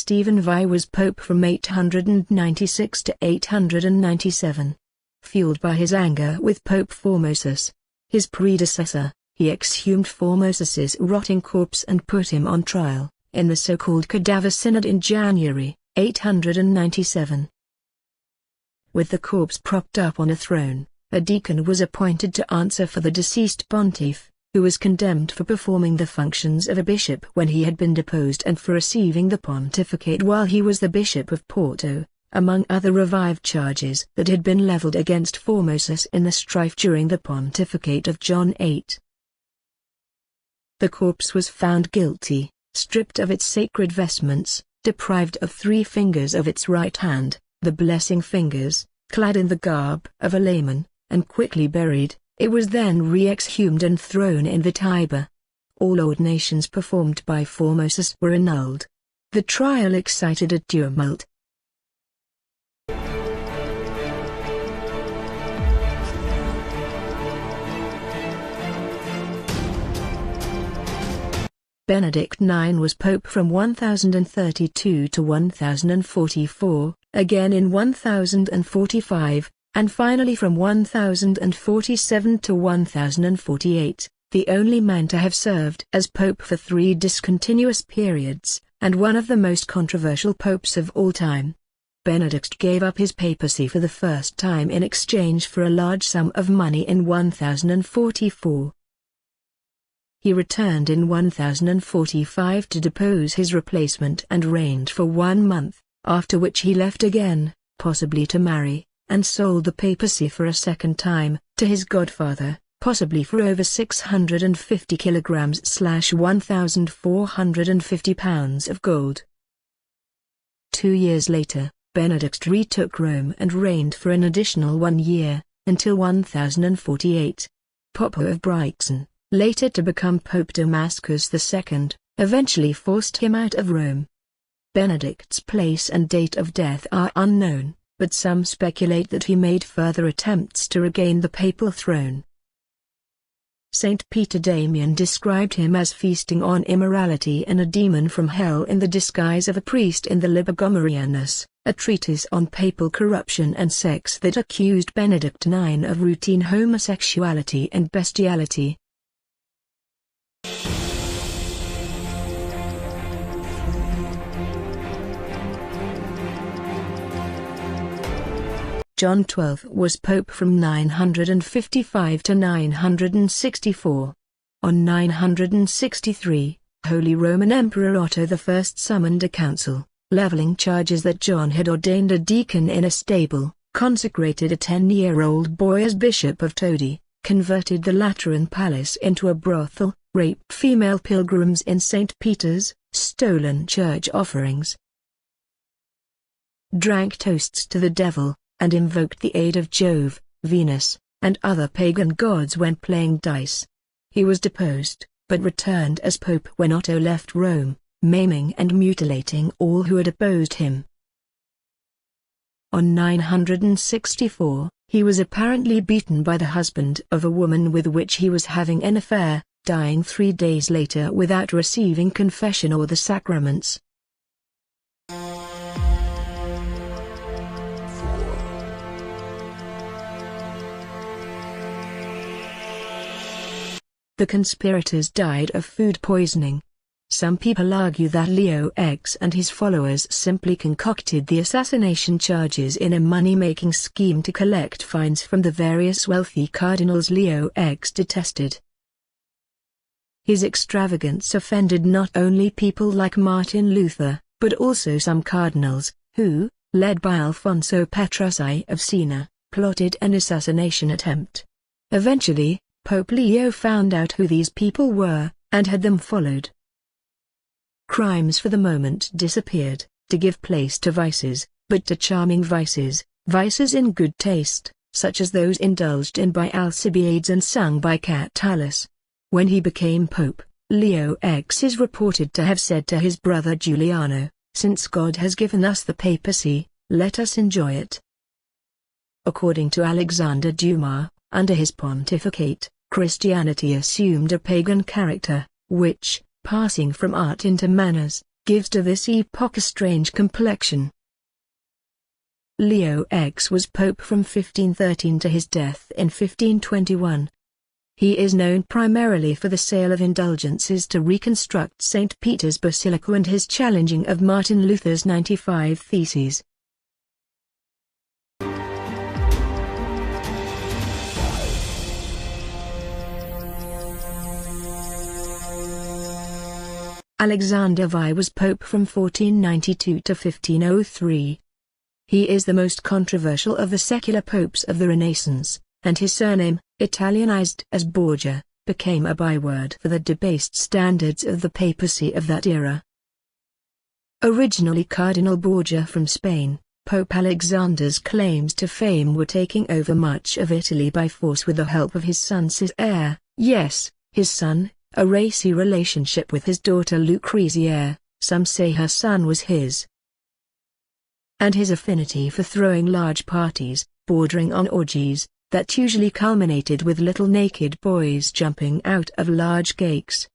Stephen V was pope from 896 to 897. Fueled by his anger with Pope Formosus, his predecessor, he exhumed Formosus's rotting corpse and put him on trial, in the so-called Cadaver Synod in January, 897. With the corpse propped up on a throne, a deacon was appointed to answer for the deceased pontiff, who was condemned for performing the functions of a bishop when he had been deposed and for receiving the pontificate while he was the bishop of Porto, among other revived charges that had been leveled against Formosus in the strife during the pontificate of John VIII. The corpse was found guilty, stripped of its sacred vestments, deprived of 3 fingers of its right hand, the blessing fingers, clad in the garb of a layman, and quickly buried. It was then re-exhumed and thrown in the Tiber. All ordinations performed by Formosus were annulled. The trial excited a tumult. Benedict IX was pope from 1032 to 1044, again in 1045, and finally from 1047 to 1048, the only man to have served as pope for 3 discontinuous periods, and one of the most controversial popes of all time. Benedict gave up his papacy for the first time in exchange for a large sum of money in 1044. He returned in 1045 to depose his replacement and reigned for 1 month, after which he left again, possibly to marry, and sold the papacy for a second time, to his godfather, possibly for over 650 kilograms / 1,450 pounds of gold. 2 years later, Benedict retook Rome and reigned for an additional 1 year, until 1048. Popo of Brixen, later to become Pope Damascus II, eventually forced him out of Rome. Benedict's place and date of death are unknown, but some speculate that he made further attempts to regain the papal throne. Saint Peter Damian described him as feasting on immorality and a demon from hell in the disguise of a priest in the Liber Gomerianus, a treatise on papal corruption and sex that accused Benedict IX of routine homosexuality and bestiality. John XII was pope from 955 to 964. On 963, Holy Roman Emperor Otto I summoned a council, leveling charges that John had ordained a deacon in a stable, consecrated a 10-year-old boy as Bishop of Todi, converted the Lateran Palace into a brothel, raped female pilgrims in St. Peter's, stolen church offerings, drank toasts to the devil, and invoked the aid of Jove, Venus, and other pagan gods when playing dice. He was deposed, but returned as pope when Otto left Rome, maiming and mutilating all who had opposed him. On 964, he was apparently beaten by the husband of a woman with which he was having an affair, dying 3 days later without receiving confession or the sacraments. The conspirators died of food poisoning. Some people argue that Leo X and his followers simply concocted the assassination charges in a money-making scheme to collect fines from the various wealthy cardinals Leo X detested. His extravagance offended not only people like Martin Luther, but also some cardinals, who, led by Alfonso Petrucci of Siena, plotted an assassination attempt. Eventually, Pope Leo found out who these people were, and had them followed. Crimes for the moment disappeared, to give place to vices, but to charming vices, vices in good taste, such as those indulged in by Alcibiades and sung by Catullus. When he became pope, Leo X is reported to have said to his brother Giuliano, "Since God has given us the papacy, let us enjoy it." According to Alexander Dumas, under his pontificate, Christianity assumed a pagan character, which, passing from art into manners, gives to this epoch a strange complexion. Leo X was pope from 1513 to his death in 1521. He is known primarily for the sale of indulgences to reconstruct St. Peter's Basilica and his challenging of Martin Luther's 95 Theses. Alexander VI was pope from 1492 to 1503. He is the most controversial of the secular popes of the Renaissance, and his surname, Italianized as Borgia, became a byword for the debased standards of the papacy of that era. Originally Cardinal Borgia from Spain, Pope Alexander's claims to fame were taking over much of Italy by force with the help of his son's heir, yes, his son, a racy relationship with his daughter Lucrezia, some say her son was his, and his affinity for throwing large parties, bordering on orgies, that usually culminated with little naked boys jumping out of large cakes.